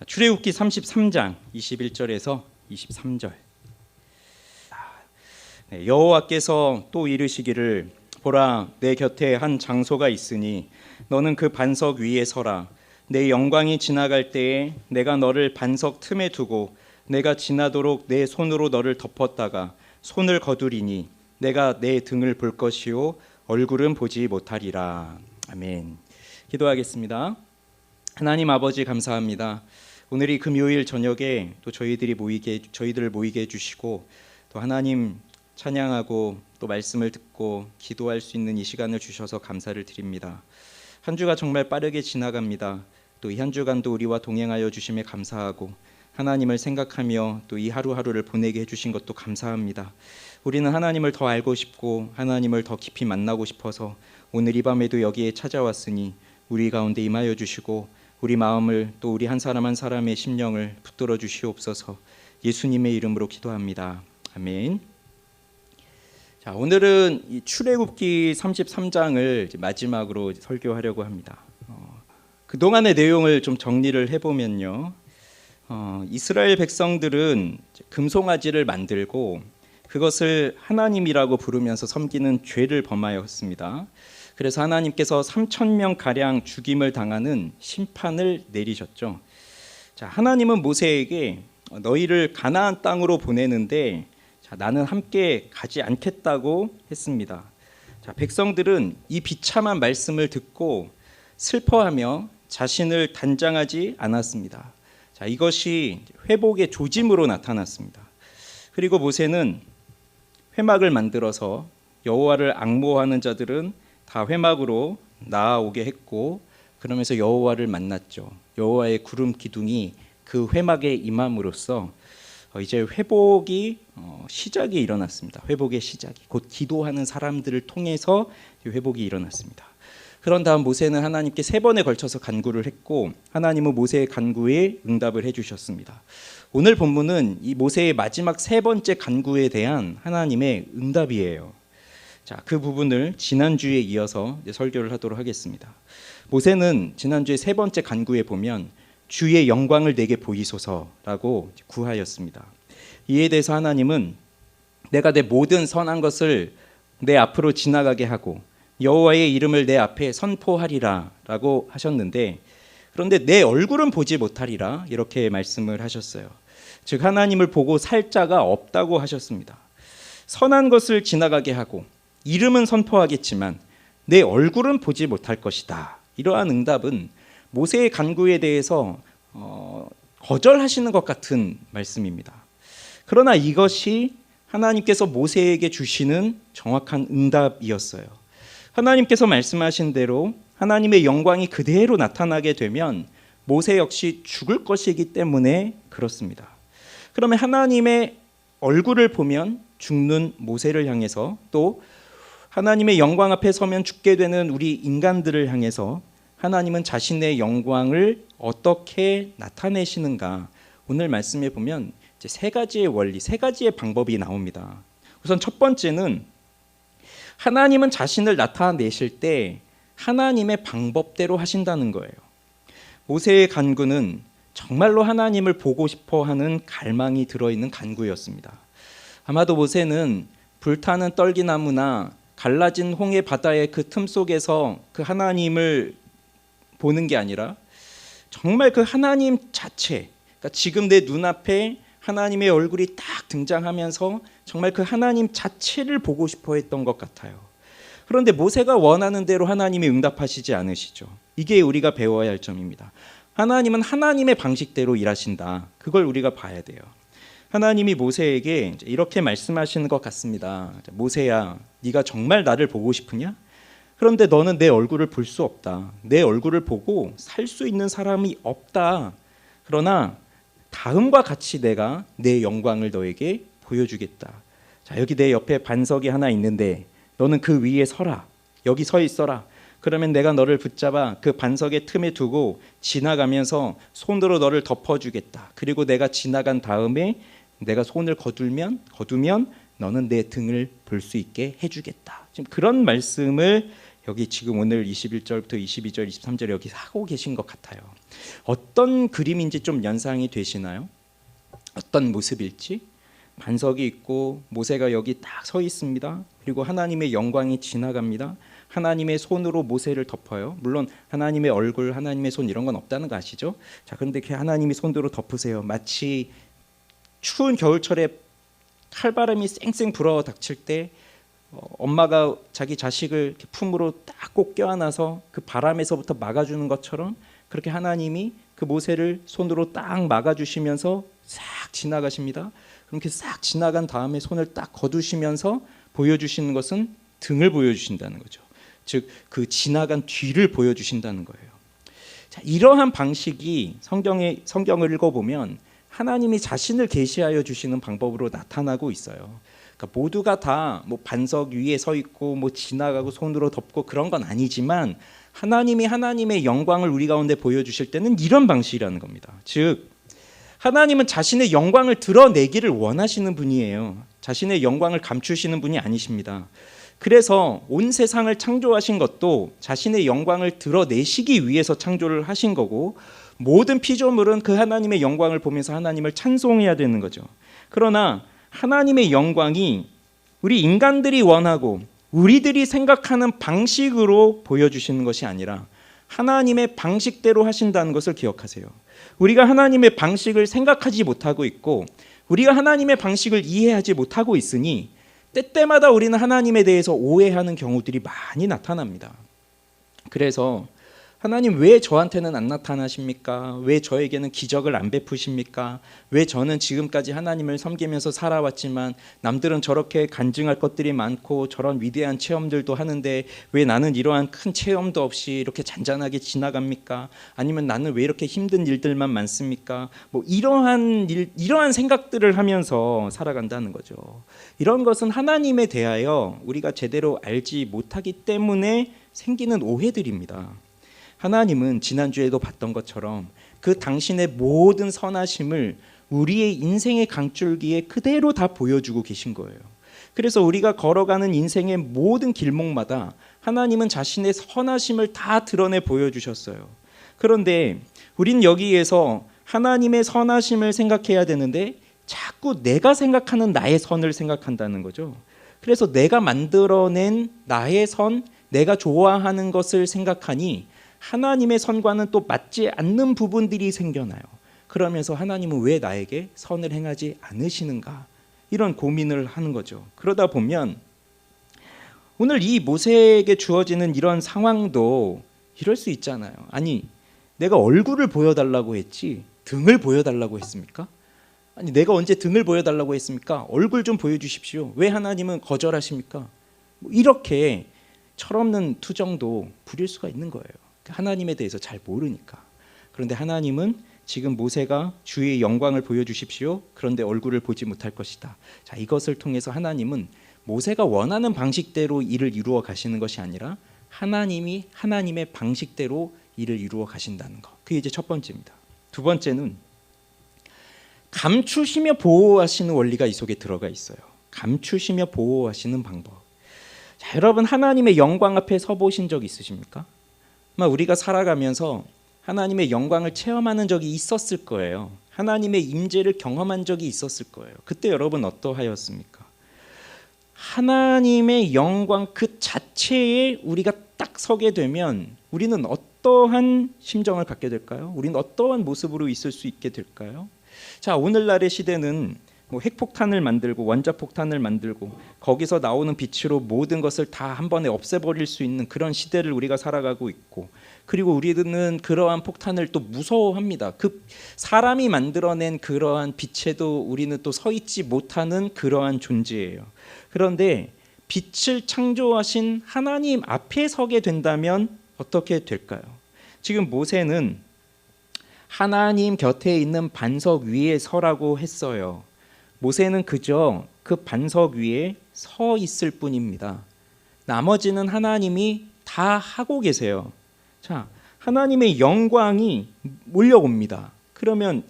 출애굽기 33장 21절에서 23절. 여호와께서 또 이르시기를 보라, 내 곁에 한 장소가 있으니 너는 그 반석 위에 서라. 내 영광이 지나갈 때에 내가 너를 반석 틈에 두고 내가 지나도록 내 손으로 너를 덮었다가 손을 거두리니 내가 내 등을 볼 것이요 얼굴은 보지 못하리라. 아멘. 기도하겠습니다. 하나님 아버지, 감사합니다. 오늘 이 금요일 저녁에 또 저희들을 모이게 해주시고 또 하나님 찬양하고 또 말씀을 듣고 기도할 수 있는 이 시간을 주셔서 감사를 드립니다. 한 주가 정말 빠르게 지나갑니다. 또 이 한 주간도 우리와 동행하여 주심에 감사하고 하나님을 생각하며 또 이 하루하루를 보내게 해주신 것도 감사합니다. 우리는 하나님을 더 알고 싶고 하나님을 더 깊이 만나고 싶어서 오늘 이 밤에도 여기에 찾아왔으니 우리 가운데 임하여 주시고 우리 마음을 또 우리 한 사람 한 사람의 심령을 붙들어 주시옵소서. 예수님의 이름으로 기도합니다. 아멘. 자, 오늘은 이 출애굽기 33장을 마지막으로 설교하려고 합니다. 그동안의 내용을 좀 정리를 해보면요, 이스라엘 백성들은 금송아지를 만들고 그것을 하나님이라고 부르면서 섬기는 죄를 범하였습니다. 그래서 하나님께서 3,000명 가량 죽임을 당하는 심판을 내리셨죠. 자, 하나님은 모세에게 너희를 가나안 땅으로 보내는데 나는 함께 가지 않겠다고 했습니다. 자, 백성들은 이 비참한 말씀을 듣고 슬퍼하며 자신을 단장하지 않았습니다. 자, 이것이 회복의 조짐으로 나타났습니다. 그리고 모세는 회막을 만들어서 여호와를 앙모하는 자들은 다 회막으로 나아오게 했고, 그러면서 여호와를 만났죠. 여호와의 구름 기둥이 그 회막에 임함으로써 이제 회복이 시작이 일어났습니다. 회복의 시작이 곧 기도하는 사람들을 통해서 회복이 일어났습니다. 그런 다음 모세는 하나님께 3번에 걸쳐서 간구를 했고 하나님은 모세의 간구에 응답을 해주셨습니다. 오늘 본문은 이 모세의 마지막 3번째 간구에 대한 하나님의 응답이에요. 자, 그 부분을 지난주에 이어서 설교를 하도록 하겠습니다. 모세는 지난주에 3번째 간구에 보면 주의 영광을 내게 보이소서라고 구하였습니다. 이에 대해서 하나님은 내가 내 모든 선한 것을 내 앞으로 지나가게 하고 여호와의 이름을 내 앞에 선포하리라 라고 하셨는데, 그런데 내 얼굴은 보지 못하리라 이렇게 말씀을 하셨어요. 즉 하나님을 보고 살 자가 없다고 하셨습니다. 선한 것을 지나가게 하고 이름은 선포하겠지만 내 얼굴은 보지 못할 것이다. 이러한 응답은 모세의 간구에 대해서 거절하시는 것 같은 말씀입니다. 그러나 이것이 하나님께서 모세에게 주시는 정확한 응답이었어요. 하나님께서 말씀하신 대로 하나님의 영광이 그대로 나타나게 되면 모세 역시 죽을 것이기 때문에 그렇습니다. 그러면 하나님의 얼굴을 보면 죽는 모세를 향해서 또 하나님의 영광 앞에 서면 죽게 되는 우리 인간들을 향해서 하나님은 자신의 영광을 어떻게 나타내시는가, 오늘 말씀에 보면 이제 3가지의 원리, 3가지의 방법이 나옵니다. 우선 첫 번째는 하나님은 자신을 나타내실 때 하나님의 방법대로 하신다는 거예요. 모세의 간구는 정말로 하나님을 보고 싶어하는 갈망이 들어있는 간구였습니다. 아마도 모세는 불타는 떨기나무나 갈라진 홍해 바다의 그 틈 속에서 그 하나님을 보는 게 아니라 정말 그 하나님 자체, 그러니까 지금 내 눈앞에 하나님의 얼굴이 딱 등장하면서 정말 그 하나님 자체를 보고 싶어 했던 것 같아요. 그런데 모세가 원하는 대로 하나님이 응답하시지 않으시죠. 이게 우리가 배워야 할 점입니다. 하나님은 하나님의 방식대로 일하신다. 그걸 우리가 봐야 돼요. 하나님이 모세에게 이렇게 말씀하시는 것 같습니다. 모세야, 네가 정말 나를 보고 싶으냐? 그런데 너는 내 얼굴을 볼 수 없다. 내 얼굴을 보고 살 수 있는 사람이 없다. 그러나 다음과 같이 내가 내 영광을 너에게 보여주겠다. 자, 여기 내 옆에 반석이 하나 있는데 너는 그 위에 서라. 여기 서 있어라. 그러면 내가 너를 붙잡아 그 반석의 틈에 두고 지나가면서 손으로 너를 덮어주겠다. 그리고 내가 지나간 다음에 내가 손을 거두면 너는 내 등을 볼 수 있게 해주겠다. 지금 그런 말씀을 여기 지금 오늘 21절부터 22절, 23절 여기 하고 계신 것 같아요. 어떤 그림인지 좀 연상이 되시나요? 어떤 모습일지? 반석이 있고 모세가 여기 딱 서 있습니다. 그리고 하나님의 영광이 지나갑니다. 하나님의 손으로 모세를 덮어요. 물론 하나님의 얼굴, 하나님의 손 이런 건 없다는 거 아시죠? 자, 그런데 그 하나님이 손으로 덮으세요. 마치 추운 겨울철에 칼바람이 쌩쌩 불어 닥칠 때 엄마가 자기 자식을 품으로 딱 꼭 껴안아서 그 바람에서부터 막아주는 것처럼 그렇게 하나님이 그 모세를 손으로 딱 막아주시면서 싹 지나가십니다. 그렇게 싹 지나간 다음에 손을 딱 거두시면서 보여주시는 것은 등을 보여주신다는 거죠. 즉 그 지나간 뒤를 보여주신다는 거예요. 자, 이러한 방식이 성경을 읽어보면 하나님이 자신을 계시하여 주시는 방법으로 나타나고 있어요. 그러니까 모두가 다 뭐 반석 위에 서 있고 뭐 지나가고 손으로 덮고 그런 건 아니지만 하나님이 하나님의 영광을 우리 가운데 보여주실 때는 이런 방식이라는 겁니다. 즉 하나님은 자신의 영광을 드러내기를 원하시는 분이에요. 자신의 영광을 감추시는 분이 아니십니다. 그래서 온 세상을 창조하신 것도 자신의 영광을 드러내시기 위해서 창조를 하신 거고 모든 피조물은 그 하나님의 영광을 보면서 하나님을 찬송해야 되는 거죠. 그러나 하나님의 영광이 우리 인간들이 원하고 우리들이 생각하는 방식으로 보여주시는 것이 아니라 하나님의 방식대로 하신다는 것을 기억하세요. 우리가 하나님의 방식을 생각하지 못하고 있고 우리가 하나님의 방식을 이해하지 못하고 있으니 때때마다 우리는 하나님에 대해서 오해하는 경우들이 많이 나타납니다. 그래서 하나님 왜 저한테는 안 나타나십니까? 왜 저에게는 기적을 안 베푸십니까? 왜 저는 지금까지 하나님을 섬기면서 살아왔지만 남들은 저렇게 간증할 것들이 많고 저런 위대한 체험들도 하는데 왜 나는 이러한 큰 체험도 없이 이렇게 잔잔하게 지나갑니까? 아니면 나는 왜 이렇게 힘든 일들만 많습니까? 뭐 이러한 생각들을 하면서 살아간다는 거죠. 이런 것은 하나님에 대하여 우리가 제대로 알지 못하기 때문에 생기는 오해들입니다. 하나님은 지난주에도 봤던 것처럼 그 당신의 모든 선하심을 우리의 인생의 강줄기에 그대로 다 보여주고 계신 거예요. 그래서 우리가 걸어가는 인생의 모든 길목마다 하나님은 자신의 선하심을 다 드러내 보여주셨어요. 그런데 우린 여기에서 하나님의 선하심을 생각해야 되는데 자꾸 내가 생각하는 나의 선을 생각한다는 거죠. 그래서 내가 만들어낸 나의 선, 내가 좋아하는 것을 생각하니 하나님의 선과는 또 맞지 않는 부분들이 생겨나요. 그러면서 하나님은 왜 나에게 선을 행하지 않으시는가? 이런 고민을 하는 거죠. 그러다 보면 오늘 이 모세에게 주어지는 이런 상황도 이럴 수 있잖아요. 아니, 내가 얼굴을 보여달라고 했지 등을 보여달라고 했습니까? 아니, 내가 언제 등을 보여달라고 했습니까? 얼굴 좀 보여주십시오. 왜 하나님은 거절하십니까? 이렇게 철없는 투정도 부릴 수가 있는 거예요. 하나님에 대해서 잘 모르니까. 그런데 하나님은 지금 모세가 주의 영광을 보여주십시오. 그런데 얼굴을 보지 못할 것이다. 자, 이것을 통해서 하나님은 모세가 원하는 방식대로 일을 이루어 가시는 것이 아니라 하나님이 하나님의 방식대로 일을 이루어 가신다는 것. 그게 이제 첫 번째입니다. 두 번째는 감추시며 보호하시는 원리가 이 속에 들어가 있어요. 감추시며 보호하시는 방법. 자, 여러분 하나님의 영광 앞에 서 보신 적 있으십니까? 우리가 살아가면서 하나님의 영광을 체험하는 적이 있었을 거예요. 하나님의 임재를 경험한 적이 있었을 거예요. 그때 여러분 어떠하였습니까? 하나님의 영광 그 자체에 우리가 딱 서게 되면 우리는 어떠한 심정을 갖게 될까요? 우리는 어떠한 모습으로 있을 수 있게 될까요? 자, 오늘날의 시대는 뭐 핵폭탄을 만들고 원자폭탄을 만들고 거기서 나오는 빛으로 모든 것을 다 한 번에 없애버릴 수 있는 그런 시대를 우리가 살아가고 있고, 그리고 우리는 그러한 폭탄을 또 무서워합니다. 그 사람이 만들어낸 그러한 빛에도 우리는 또 서 있지 못하는 그러한 존재예요. 그런데 빛을 창조하신 하나님 앞에 서게 된다면 어떻게 될까요? 지금 모세는 하나님 곁에 있는 반석 위에 서라고 했어요. 모세는 그저 그 반석 위에 서 있을 뿐입니다. 나머지는 하나님이 다 하고 계세요. 자, 하나님의 영광이 몰려옵니다. 그러면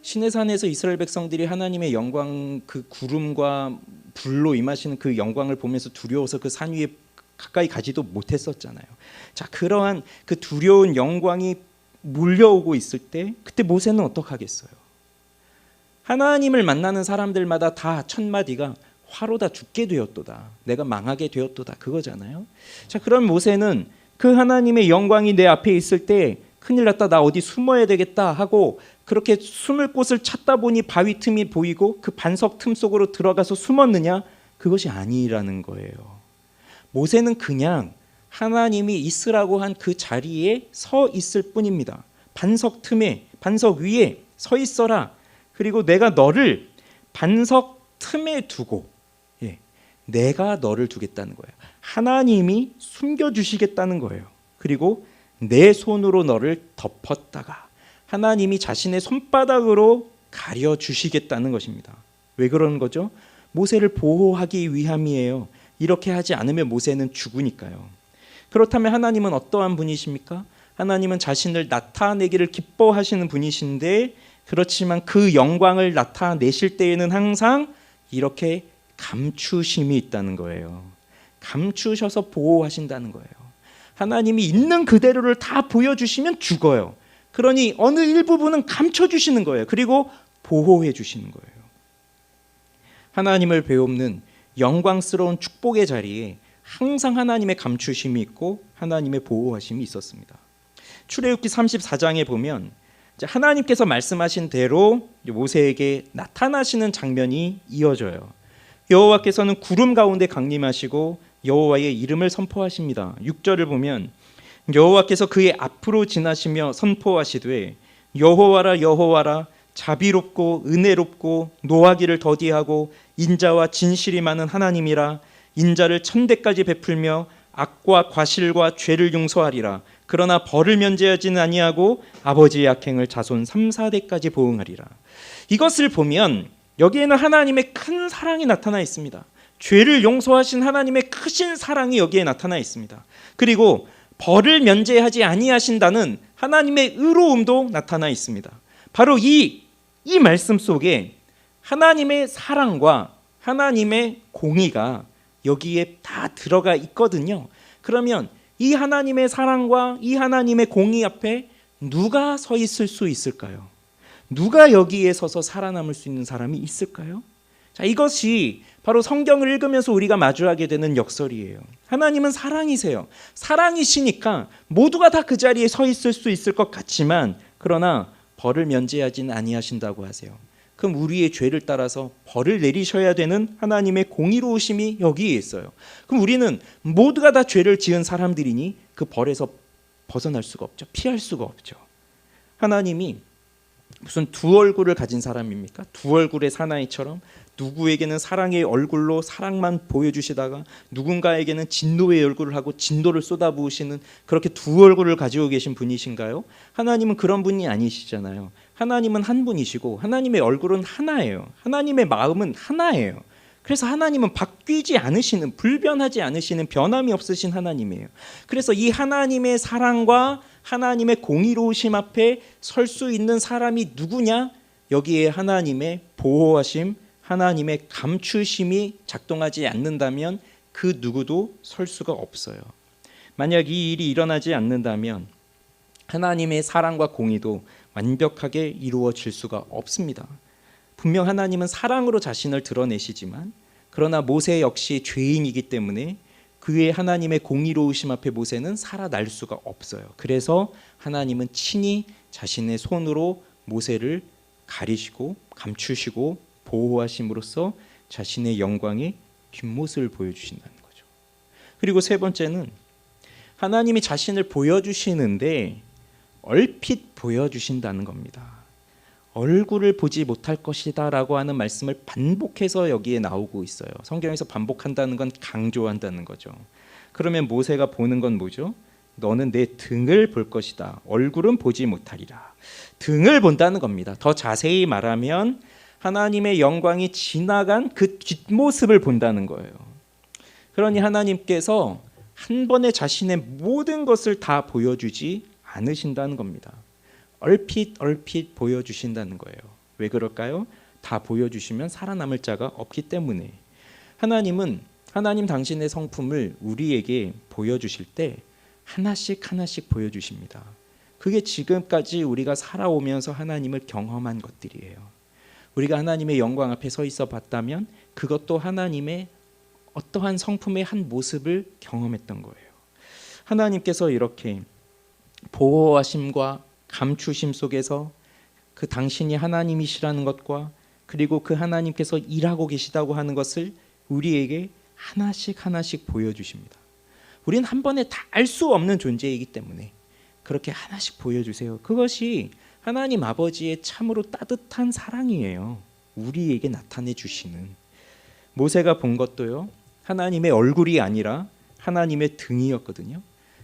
시내산에서 이스라엘 백성들이 하나님의 영광, 그 구름과 불로 임하시는 그 영광을 보면서 두려워서 그 산 위에 가까이 가지도 못했었잖아요. 자, 그러한 그 두려운 영광이 몰려오고 있을 때 그때 모세는 어떡하겠어요? 하나님을 만나는 사람들마다 다 첫마디가 화로 다 죽게 되었도다, 내가 망하게 되었도다, 그거잖아요. 자, 그럼 모세는 그 하나님의 영광이 내 앞에 있을 때 큰일 났다, 나 어디 숨어야 되겠다 하고 그렇게 숨을 곳을 찾다 보니 바위 틈이 보이고 그 반석 틈 속으로 들어가서 숨었느냐? 그것이 아니라는 거예요. 모세는 그냥 하나님이 있으라고 한 그 자리에 서 있을 뿐입니다. 반석 틈에, 반석 위에 서 있어라. 그리고 내가 너를 반석 틈에 두고, 내가 너를 두겠다는 거예요. 하나님이 숨겨주시겠다는 거예요. 그리고 내 손으로 너를 덮었다가 하나님이 자신의 손바닥으로 가려주시겠다는 것입니다. 왜 그러는 거죠? 모세를 보호하기 위함이에요. 이렇게 하지 않으면 모세는 죽으니까요. 그렇다면 하나님은 어떠한 분이십니까? 하나님은 자신을 나타내기를 기뻐하시는 분이신데, 그렇지만 그 영광을 나타내실 때에는 항상 이렇게 감추심이 있다는 거예요. 감추셔서 보호하신다는 거예요. 하나님이 있는 그대로를 다 보여주시면 죽어요. 그러니 어느 일부분은 감춰주시는 거예요. 그리고 보호해 주시는 거예요. 하나님을 배우는 영광스러운 축복의 자리에 항상 하나님의 감추심이 있고 하나님의 보호하심이 있었습니다. 출애굽기 34장에 보면 하나님께서 말씀하신 대로 모세에게 나타나시는 장면이 이어져요. 여호와께서는 구름 가운데 강림하시고 여호와의 이름을 선포하십니다. 6절을 보면 여호와께서 그의 앞으로 지나시며 선포하시되 여호와라 여호와라, 자비롭고 은혜롭고 노하기를 더디하고 인자와 진실이 많은 하나님이라. 인자를 천대까지 베풀며 악과 과실과 죄를 용서하리라. 그러나 벌을 면제하지는 아니하고 아버지의 악행을 자손 3, 4대까지 보응하리라. 이것을 보면 여기에는 하나님의 큰 사랑이 나타나 있습니다. 죄를 용서하신 하나님의 크신 사랑이 여기에 나타나 있습니다. 그리고 벌을 면제하지 아니하신다는 하나님의 의로움도 나타나 있습니다. 바로 이 말씀 속에 하나님의 사랑과 하나님의 공의가 여기에 다 들어가 있거든요. 그러면 이 하나님의 사랑과 이 하나님의 공의 앞에 누가 서 있을 수 있을까요? 누가 여기에 서서 살아남을 수 있는 사람이 있을까요? 자, 이것이 바로 성경을 읽으면서 우리가 마주하게 되는 역설이에요. 하나님은 사랑이세요. 사랑이시니까 모두가 다 그 자리에 서 있을 수 있을 것 같지만, 그러나 벌을 면제하지는 아니하신다고 하세요. 그럼 우리의 죄를 따라서 벌을 내리셔야 되는 하나님의 공의로우심이 여기에 있어요. 그럼 우리는 모두가 다 죄를 지은 사람들이니 그 벌에서 벗어날 수가 없죠. 피할 수가 없죠. 하나님이 무슨 두 얼굴을 가진 사람입니까? 두 얼굴의 사나이처럼 누구에게는 사랑의 얼굴로 사랑만 보여주시다가 누군가에게는 진노의 얼굴을 하고 진노를 쏟아부으시는, 그렇게 두 얼굴을 가지고 계신 분이신가요? 하나님은 그런 분이 아니시잖아요. 하나님은 한 분이시고 하나님의 얼굴은 하나예요. 하나님의 마음은 하나예요. 그래서 하나님은 바뀌지 않으시는, 불변하지 않으시는, 변함이 없으신 하나님이에요. 그래서 이 하나님의 사랑과 하나님의 공의로우심 앞에 설 수 있는 사람이 누구냐? 여기에 하나님의 보호하심, 하나님의 감추심이 작동하지 않는다면 그 누구도 설 수가 없어요. 만약 이 일이 일어나지 않는다면 하나님의 사랑과 공의도 완벽하게 이루어질 수가 없습니다. 분명 하나님은 사랑으로 자신을 드러내시지만, 그러나 모세 역시 죄인이기 때문에 그의 하나님의 공의로우심 앞에 모세는 살아날 수가 없어요. 그래서 하나님은 친히 자신의 손으로 모세를 가리시고 감추시고 보호하심으로써 자신의 영광의 뒷모습을 보여주신다는 거죠. 그리고 세 번째는 하나님이 자신을 보여주시는데 얼핏 보여주신다는 겁니다. 얼굴을 보지 못할 것이다 라고 하는 말씀을 반복해서 여기에 나오고 있어요. 성경에서 반복한다는 건 강조한다는 거죠. 그러면 모세가 보는 건 뭐죠? 너는 내 등을 볼 것이다. 얼굴은 보지 못하리라. 등을 본다는 겁니다. 더 자세히 말하면 하나님의 영광이 지나간 그 뒷모습을 본다는 거예요. 그러니 하나님께서 한 번에 자신의 모든 것을 다 보여주지 않으신다는 겁니다. 얼핏 보여주신다는 거예요. 왜 그럴까요? 다 보여주시면 살아남을 자가 없기 때문에. 하나님은 하나님 당신의 성품을 우리에게 보여주실 때 하나씩 하나씩 보여주십니다. 그게 지금까지 우리가 살아오면서 하나님을 경험한 것들이에요. 우리가 하나님의 영광 앞에 서 있어 봤다면 그것도 하나님의 어떠한 성품의 한 모습을 경험했던 거예요. 하나님께서 이렇게 보호하심과 감추심 속에서 그 당신이 하나님이시라는 것과 그리고 그 하나님께서 일하고 계시다고 하는 것을 우리에게 하나씩 하나씩 보여주십니다. 우리는 한 번에 다 알 수 없는 존재이기 때문에 그렇게 하나씩 보여주세요. 그것이 하나님 아버지의 참으로 따뜻한 사랑이에요. 우리에게 나타내 주시는. 모세가 본 것도요, 하나님의 얼굴이 아니라 하나님의 등이었거든요.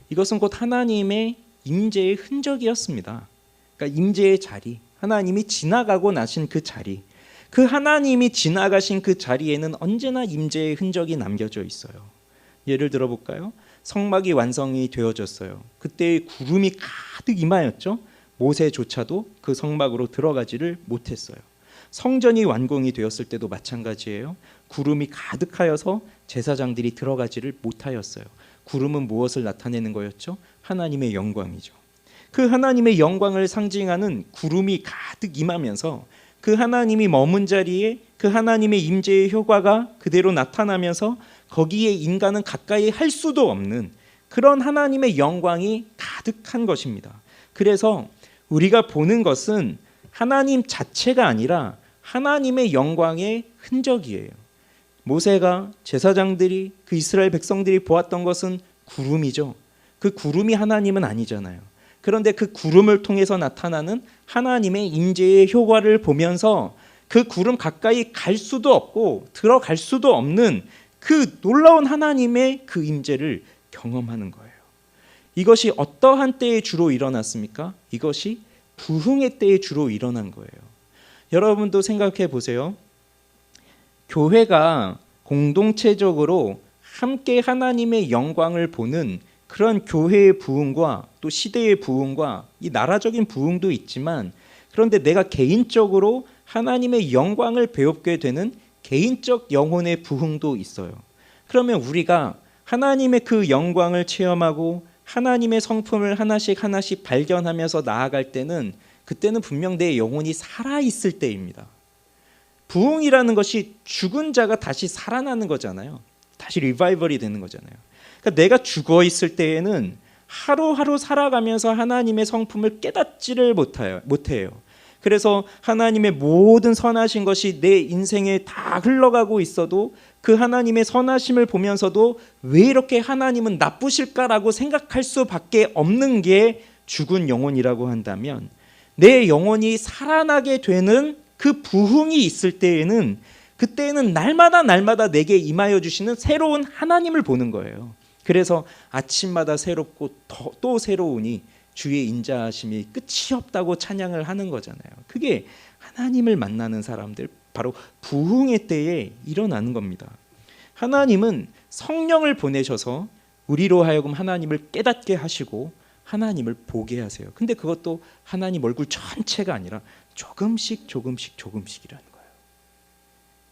이것은 곧 하나님의 임재의 흔적이었습니다. 그러니까 임재의 자리, 하나님이 지나가고 나신 그 자리, 그 하나님이 지나가신 그 자리에는 언제나 임재의 흔적이 남겨져 있어요. 예를 들어 볼까요? 성막이 완성이 되어졌어요. 그때 구름이 가득 임하였죠. 모세조차도 그 성막으로 들어가지를 못했어요. 성전이 완공이 되었을 때도 마찬가지예요. 구름이 가득하여서 제사장들이 들어가지를 못하였어요. 구름은 무엇을 나타내는 거였죠? 하나님의 영광이죠. 그 하나님의 영광을 상징하는 구름이 가득 임하면서 그 하나님이 머문 자리에 그 하나님의 임재의 효과가 그대로 나타나면서 거기에 인간은 가까이 할 수도 없는 그런 하나님의 영광이 가득한 것입니다. 그래서 우리가 보는 것은 하나님 자체가 아니라 하나님의 영광의 흔적이에요. 모세가 제사장들이 그 이스라엘 백성들이 보았던 것은 구름이죠. 그 구름이 하나님은 아니잖아요. 그런데 그 구름을 통해서 나타나는 하나님의 임재의 효과를 보면서 그 구름 가까이 갈 수도 없고 들어갈 수도 없는 그 놀라운 하나님의 그 임재를 경험하는 거예요. 이것이 어떠한 때에 주로 일어났습니까? 이것이 부흥의 때에 주로 일어난 거예요. 여러분도 생각해 보세요. 교회가 공동체적으로 함께 하나님의 영광을 보는 그런 교회의 부흥과 또 시대의 부흥과 이 나라적인 부흥도 있지만, 그런데 내가 개인적으로 하나님의 영광을 배우게 되는 개인적 영혼의 부흥도 있어요. 그러면 우리가 하나님의 그 영광을 체험하고 하나님의 성품을 하나씩 하나씩 발견하면서 나아갈 때는 그때는 분명 내 영혼이 살아있을 때입니다. 부흥이라는 것이 죽은 자가 다시 살아나는 거잖아요. 다시 리바이벌이 되는 거잖아요. 그러니까 내가 죽어 있을 때에는 하루하루 살아가면서 하나님의 성품을 깨닫지를 못해요. 그래서 하나님의 모든 선하신 것이 내 인생에 다 흘러가고 있어도 그 하나님의 선하심을 보면서도 왜 이렇게 하나님은 나쁘실까라고 생각할 수밖에 없는 게 죽은 영혼이라고 한다면, 내 영혼이 살아나게 되는 그 부흥이 있을 때에는 그때는 날마다 내게 임하여 주시는 새로운 하나님을 보는 거예요. 그래서 아침마다 새롭고 또 새로우니 주의 인자하심이 끝이 없다고 찬양을 하는 거잖아요. 그게 하나님을 만나는 사람들, 바로 부흥의 때에 일어나는 겁니다. 하나님은 성령을 보내셔서 우리로 하여금 하나님을 깨닫게 하시고 하나님을 보게 하세요. 근데 그것도 하나님 얼굴 전체가 아니라 조금씩이라는 거예요.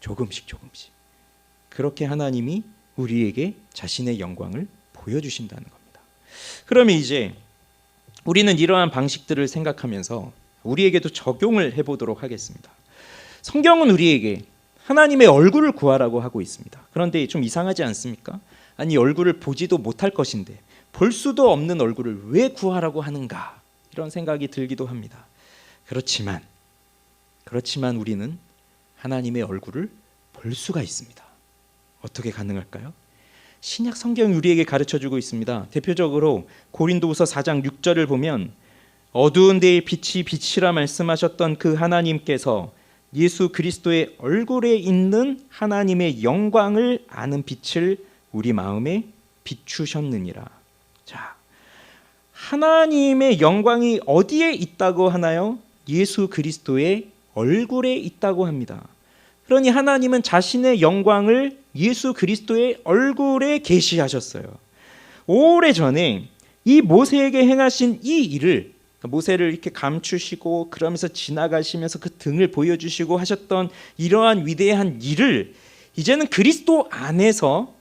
조금씩. 그렇게 하나님이 우리에게 자신의 영광을 보여주신다는 겁니다. 그러면 이제 우리는 이러한 방식들을 생각하면서 우리에게도 적용을 해보도록 하겠습니다. 성경은 우리에게 하나님의 얼굴을 구하라고 하고 있습니다. 그런데 좀 이상하지 않습니까? 아니, 얼굴을 보지도 못할 것인데 볼 수도 없는 얼굴을 왜 구하라고 하는가, 이런 생각이 들기도 합니다. 그렇지만 우리는 하나님의 얼굴을 볼 수가 있습니다. 어떻게 가능할까요? 신약 성경이 우리에게 가르쳐주고 있습니다. 대표적으로 고린도후서 4장 6절을 보면 어두운 데에 빛이 빛이라 말씀하셨던 그 하나님께서 예수 그리스도의 얼굴에 있는 하나님의 영광을 아는 빛을 우리 마음에 비추셨느니라. 자, 하나님의 영광이 어디에 있다고 하나요? 예수 그리스도의 얼굴에 있다고 합니다. 그러니 하나님은 자신의 영광을 예수 그리스도의 얼굴에 계시하셨어요. 오래전에 이 모세에게 행하신 이 일을, 모세를 이렇게 감추시고 그러면서 지나가시면서 그 등을 보여주시고 하셨던 이러한 위대한 일을 이제는 그리스도 안에서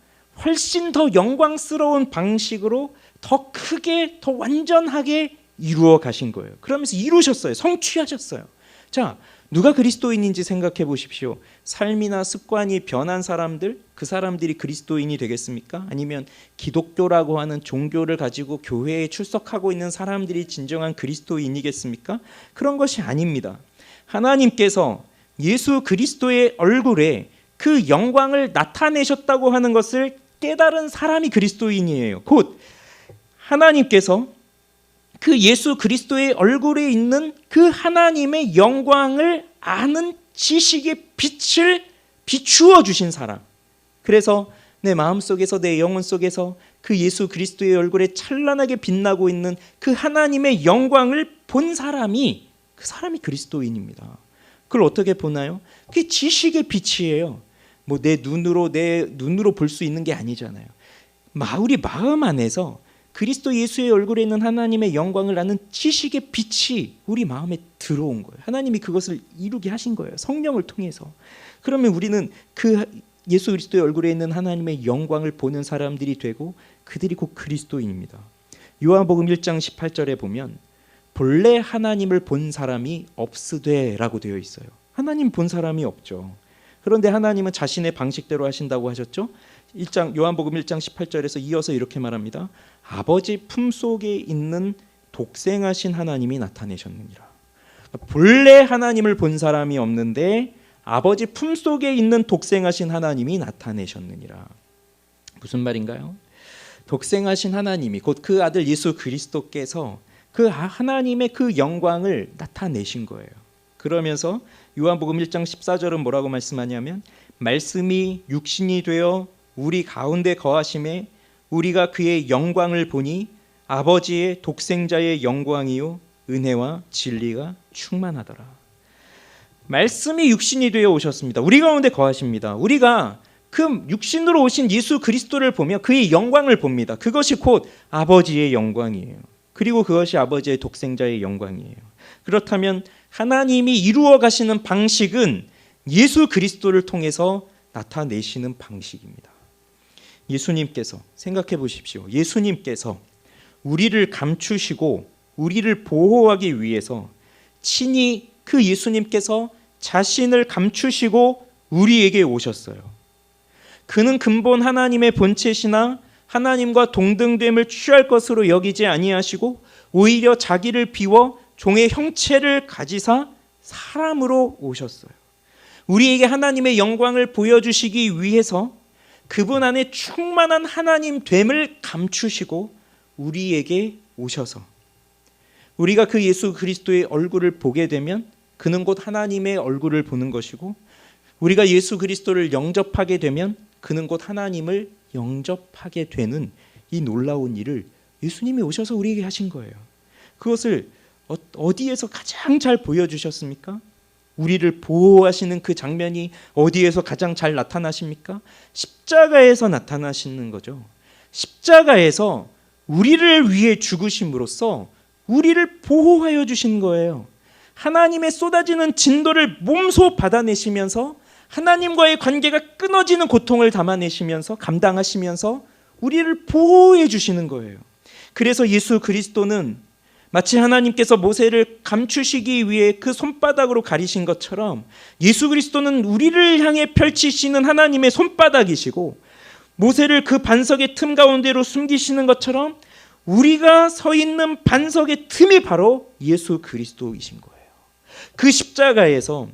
훨씬 더 영광스러운 방식으로 더 크게, 더 완전하게 이루어 가신 거예요. 그러면서 이루셨어요. 성취하셨어요. 자, 누가 그리스도인인지 생각해 보십시오. 삶이나 습관이 변한 사람들, 그 사람들이 그리스도인이 되겠습니까? 아니면 기독교라고 하는 종교를 가지고 교회에 출석하고 있는 사람들이 진정한 그리스도인이겠습니까? 그런 것이 아닙니다. 하나님께서 예수 그리스도의 얼굴에 그 영광을 나타내셨다고 하는 것을 깨달은 사람이 그리스도인이에요. 곧 하나님께서 그 예수 그리스도의 얼굴에 있는 그 하나님의 영광을 아는 지식의 빛을 비추어 주신 사람. 그래서 내 마음속에서, 내 영혼 속에서 그 예수 그리스도의 얼굴에 찬란하게 빛나고 있는 그 하나님의 영광을 본 사람이, 그 사람이 그리스도인입니다. 그걸 어떻게 보나요? 그게 지식의 빛이에요. 뭐 내 눈으로 볼 수 있는 게 아니잖아요. 우리 마음 안에서 그리스도 예수의 얼굴에 있는 하나님의 영광을 아는 지식의 빛이 우리 마음에 들어온 거예요. 하나님이 그것을 이루게 하신 거예요. 성령을 통해서. 그러면 우리는 그 예수 그리스도의 얼굴에 있는 하나님의 영광을 보는 사람들이 되고, 그들이 곧 그리스도인입니다. 요한복음 1장 18절에 보면 본래 하나님을 본 사람이 없으되라고 되어 있어요. 하나님 본 사람이 없죠. 그런데 하나님은 자신의 방식대로 하신다고 하셨죠. 요한복음 1장 18절에서 이어서 이렇게 말합니다. 아버지 품속에 있는 독생하신 하나님이 나타내셨느니라. 본래 하나님을 본 사람이 없는데 아버지 품속에 있는 독생하신 하나님이 나타내셨느니라. 무슨 말인가요? 독생하신 하나님이, 곧 그 아들 예수 그리스도께서 그 하나님의 그 영광을 나타내신 거예요. 그러면서 요한복음 1장 14절은 뭐라고 말씀하냐면, 말씀이 육신이 되어 우리 가운데 거하심에 우리가 그의 영광을 보니 아버지의 독생자의 영광이요 은혜와 진리가 충만하더라. 말씀이 육신이 되어 오셨습니다. 우리 가운데 거하십니다. 우리가 그 육신으로 오신 예수 그리스도를 보며 그의 영광을 봅니다. 그것이 곧 아버지의 영광이에요. 그리고 그것이 아버지의 독생자의 영광이에요. 그렇다면 하나님이 이루어 가시는 방식은 예수 그리스도를 통해서 나타내시는 방식입니다. 예수님께서, 생각해 보십시오. 예수님께서 우리를 감추시고 우리를 보호하기 위해서 친히 그 예수님께서 자신을 감추시고 우리에게 오셨어요. 그는 근본 하나님의 본체시나 하나님과 동등됨을 취할 것으로 여기지 아니하시고 오히려 자기를 비워 종의 형체를 가지사 사람으로 오셨어요. 우리에게 하나님의 영광을 보여주시기 위해서 그분 안에 충만한 하나님 됨을 감추시고 우리에게 오셔서, 우리가 그 예수 그리스도의 얼굴을 보게 되면 그는 곧 하나님의 얼굴을 보는 것이고, 우리가 예수 그리스도를 영접하게 되면 그는 곧 하나님을 영접하게 되는 이 놀라운 일을 예수님이 오셔서 우리에게 하신 거예요. 그것을 어디에서 가장 잘 보여주셨습니까? 우리를 보호하시는 그 장면이 어디에서 가장 잘 나타나십니까? 십자가에서 나타나시는 거죠. 십자가에서 우리를 위해 죽으심으로써 우리를 보호하여 주신 거예요. 하나님의 쏟아지는 진노를 몸소 받아내시면서 하나님과의 관계가 끊어지는 고통을 담아내시면서, 감당하시면서 우리를 보호해 주시는 거예요. 그래서 예수 그리스도는 마치 하나님께서 모세를 감추시기 위해 그 손바닥으로 가리신 것처럼 예수 그리스도는 우리를 향해 펼치시는 하나님의 손바닥이시고, 모세를 그 반석의 틈 가운데로 숨기시는 것처럼 우리가 서 있는 반석의 틈이 바로 예수 그리스도이신 거예요. 그 십자가에서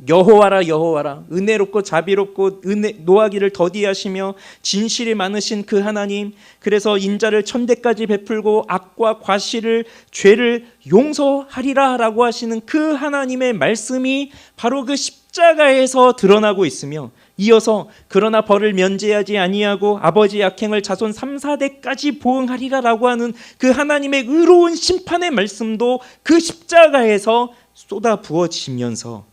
여호와라 여호와라, 은혜롭고 자비롭고 노하기를 더디하시며 진실이 많으신 그 하나님, 그래서 인자를 천대까지 베풀고 악과 과실을, 죄를 용서하리라 라고 하시는 그 하나님의 말씀이 바로 그 십자가에서 드러나고 있으며, 이어서 그러나 벌을 면제하지 아니하고 아버지의 악행을 자손 3, 4대까지 보응하리라 라고 하는 그 하나님의 의로운 심판의 말씀도 그 십자가에서 쏟아 부어지면서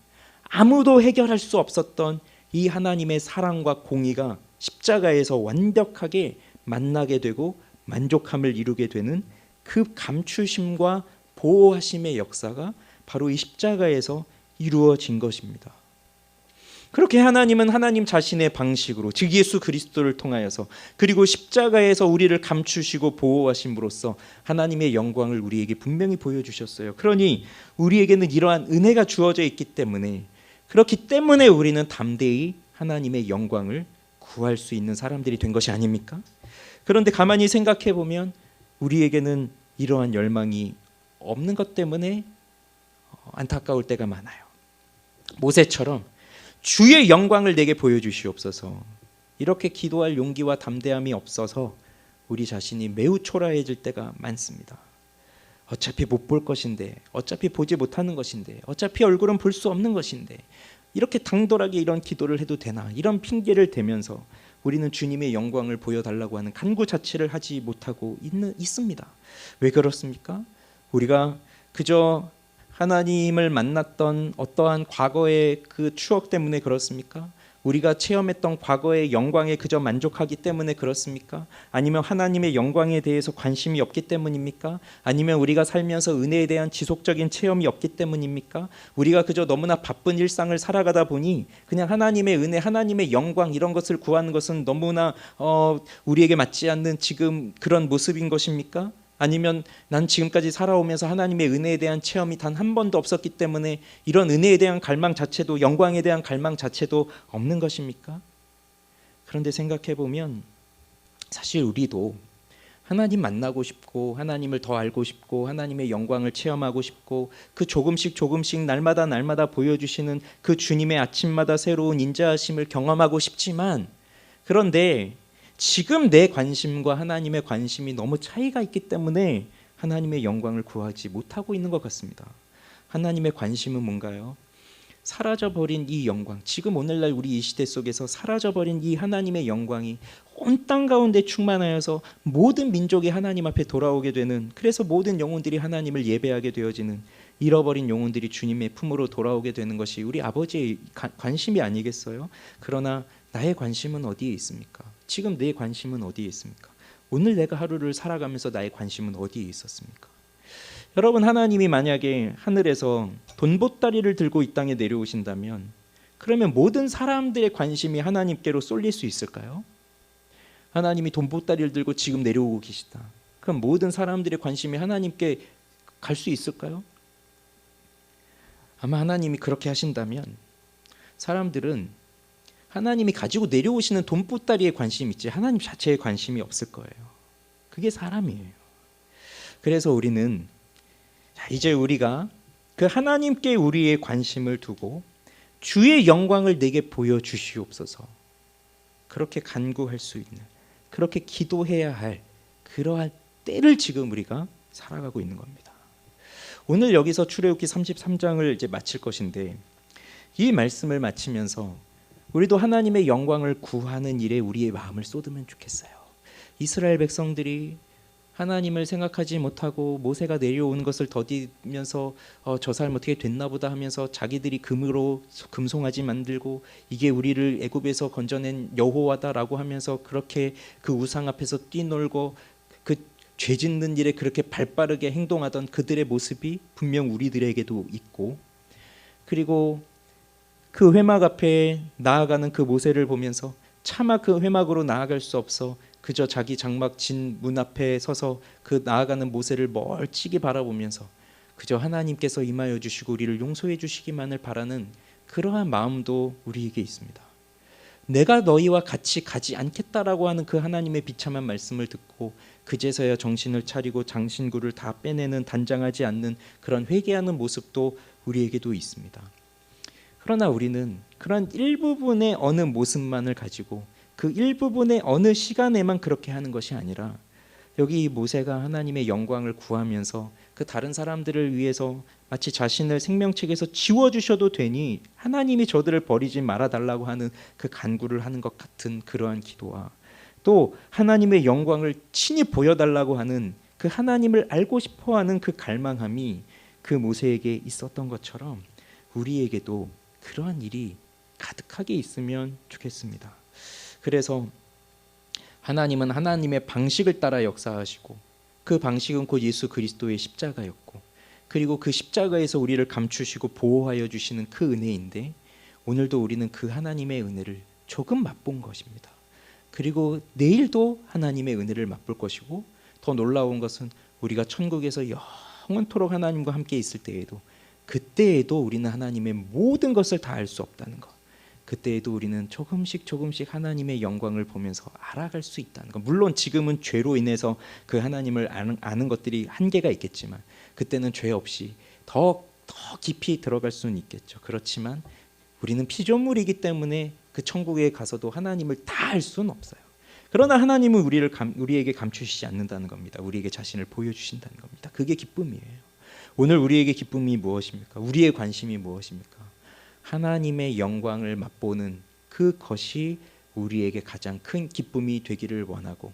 아무도 해결할 수 없었던 이 하나님의 사랑과 공의가 십자가에서 완벽하게 만나게 되고 만족함을 이루게 되는 그 감추심과 보호하심의 역사가 바로 이 십자가에서 이루어진 것입니다. 그렇게 하나님은 하나님 자신의 방식으로, 즉 예수 그리스도를 통하여서, 그리고 십자가에서 우리를 감추시고 보호하심으로써 하나님의 영광을 우리에게 분명히 보여주셨어요. 그러니 우리에게는 이러한 은혜가 주어져 있기 때문에, 그렇기 때문에 우리는 담대히 하나님의 영광을 구할 수 있는 사람들이 된 것이 아닙니까? 그런데 가만히 생각해 보면 우리에게는 이러한 열망이 없는 것 때문에 안타까울 때가 많아요. 모세처럼 주의 영광을 내게 보여주시옵소서, 이렇게 기도할 용기와 담대함이 없어서 우리 자신이 매우 초라해질 때가 많습니다. 어차피 못 볼 것인데, 어차피 보지 못하는 것인데, 어차피 얼굴은 볼 수 없는 것인데, 이렇게 당돌하게 이런 기도를 해도 되나, 이런 핑계를 대면서 우리는 주님의 영광을 보여달라고 하는 간구 자체를 하지 못하고 있습니다. 왜 그렇습니까? 우리가 그저 하나님을 만났던 어떠한 과거의 그 추억 때문에 그렇습니까? 우리가 체험했던 과거의 영광에 그저 만족하기 때문에 그렇습니까? 아니면 하나님의 영광에 대해서 관심이 없기 때문입니까? 아니면 우리가 살면서 은혜에 대한 지속적인 체험이 없기 때문입니까? 우리가 그저 너무나 바쁜 일상을 살아가다 보니 그냥 하나님의 은혜, 하나님의 영광 이런 것을 구하는 것은 너무나 우리에게 맞지 않는 지금 그런 모습인 것입니까? 아니면 난 지금까지 살아오면서 하나님의 은혜에 대한 체험이 단 한 번도 없었기 때문에 이런 은혜에 대한 갈망 자체도, 영광에 대한 갈망 자체도 없는 것입니까? 그런데 생각해 보면 사실 우리도 하나님 만나고 싶고, 하나님을 더 알고 싶고, 하나님의 영광을 체험하고 싶고, 그 조금씩 날마다 보여주시는 그 주님의 아침마다 새로운 인자하심을 경험하고 싶지만, 그런데 지금 내 관심과 하나님의 관심이 너무 차이가 있기 때문에 하나님의 영광을 구하지 못하고 있는 것 같습니다. 하나님의 관심은 뭔가요? 사라져버린 이 영광, 지금 오늘날 우리 이 시대 속에서 사라져버린 이 하나님의 영광이 온 땅 가운데 충만하여서 모든 민족이 하나님 앞에 돌아오게 되는, 그래서 모든 영혼들이 하나님을 예배하게 되어지는, 잃어버린 영혼들이 주님의 품으로 돌아오게 되는 것이 우리 아버지의 관심이 아니겠어요? 그러나 나의 관심은 어디에 있습니까? 지금 내 관심은 어디에 있습니까? 오늘 내가 하루를 살아가면서 나의 관심은 어디에 있었습니까? 여러분, 하나님이 만약에 하늘에서 돈보따리를 들고 이 땅에 내려오신다면, 그러면 모든 사람들의 관심이 하나님께로 쏠릴 수 있을까요? 하나님이 돈보따리를 들고 지금 내려오고 계시다. 그럼 모든 사람들의 관심이 하나님께 갈 수 있을까요? 아마 하나님이 그렇게 하신다면 사람들은 하나님이 가지고 내려오시는 돈보따리에 관심이 있지 하나님 자체에 관심이 없을 거예요. 그게 사람이에요. 그래서 우리는 이제 우리가 그 하나님께 우리의 관심을 두고 주의 영광을 내게 보여주시옵소서, 그렇게 간구할 수 있는, 그렇게 기도해야 할 그러한 때를 지금 우리가 살아가고 있는 겁니다. 오늘 여기서 출애굽기 33장을 이제 마칠 것인데, 이 말씀을 마치면서 우리도 하나님의 영광을 구하는 일에 우리의 마음을 쏟으면 좋겠어요. 이스라엘 백성들이 하나님을 생각하지 못하고 모세가 내려오는 것을 더디면서 저 사람 어떻게 됐나 보다 하면서 자기들이 금으로 금송아지 만들고 이게 우리를 애굽에서 건져낸 여호와다라고 하면서 그렇게 그 우상 앞에서 뛰놀고 그 죄 짓는 일에 그렇게 발빠르게 행동하던 그들의 모습이 분명 우리들에게도 있고, 그리고 그 회막 앞에 나아가는 그 모세를 보면서 차마 그 회막으로 나아갈 수 없어 그저 자기 장막 진 문 앞에 서서 그 나아가는 모세를 멀찍이 바라보면서 그저 하나님께서 임하여 주시고 우리를 용서해 주시기만을 바라는 그러한 마음도 우리에게 있습니다. 내가 너희와 같이 가지 않겠다라고 하는 그 하나님의 비참한 말씀을 듣고 그제서야 정신을 차리고 장신구를 다 빼내는, 단장하지 않는 그런 회개하는 모습도 우리에게도 있습니다. 그러나 우리는 그런 일부분의 어느 모습만을 가지고 그 일부분의 어느 시간에만 그렇게 하는 것이 아니라, 여기 모세가 하나님의 영광을 구하면서 그 다른 사람들을 위해서 마치 자신을 생명책에서 지워주셔도 되니 하나님이 저들을 버리지 말아달라고 하는 그 간구를 하는 것 같은 그러한 기도와, 또 하나님의 영광을 친히 보여달라고 하는 그 하나님을 알고 싶어하는 그 갈망함이 그 모세에게 있었던 것처럼 우리에게도 그러한 일이 가득하게 있으면 좋겠습니다. 그래서 하나님은 하나님의 방식을 따라 역사하시고, 그 방식은 곧 예수 그리스도의 십자가였고, 그리고 그 십자가에서 우리를 감추시고 보호하여 주시는 그 은혜인데, 오늘도 우리는 그 하나님의 은혜를 조금 맛본 것입니다. 그리고 내일도 하나님의 은혜를 맛볼 것이고, 더 놀라운 것은 우리가 천국에서 영원토록 하나님과 함께 있을 때에도, 그때에도 우리는 하나님의 모든 것을 다 알 수 없다는 것, 그때에도 우리는 조금씩 조금씩 하나님의 영광을 보면서 알아갈 수 있다는 것. 물론 지금은 죄로 인해서 그 하나님을 아는 것들이 한계가 있겠지만, 그때는 죄 없이 더 깊이 들어갈 수는 있겠죠. 그렇지만 우리는 피조물이기 때문에 그 천국에 가서도 하나님을 다 알 수는 없어요. 그러나 하나님은 우리에게 감추시지 않는다는 겁니다. 우리에게 자신을 보여주신다는 겁니다. 그게 기쁨이에요. 오늘 우리에게 기쁨이 무엇입니까? 우리의 관심이 무엇입니까? 하나님의 영광을 맛보는 그것이 우리에게 가장 큰 기쁨이 되기를 원하고,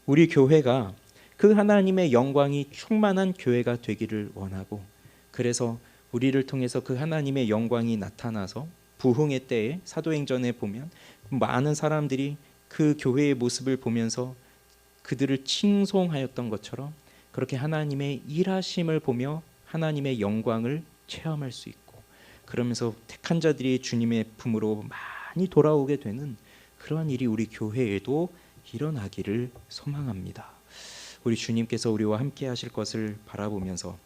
우리 교회가 그 하나님의 영광이 충만한 교회가 되기를 원하고, 그래서 우리를 통해서 그 하나님의 영광이 나타나서 부흥의 때에 사도행전에 보면 많은 사람들이 그 교회의 모습을 보면서 그들을 칭송하였던 것처럼, 그렇게 하나님의 일하심을 보며 하나님의 영광을 체험할 수 있고, 그러면서 택한 자들이 주님의 품으로 많이 돌아오게 되는 그러한 일이 우리 교회에도 일어나기를 소망합니다. 우리 주님께서 우리와 함께 하실 것을 바라보면서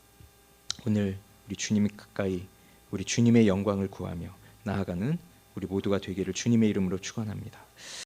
오늘 우리 주님 가까이 우리 주님의 영광을 구하며 나아가는 우리 모두가 되기를 주님의 이름으로 축원합니다.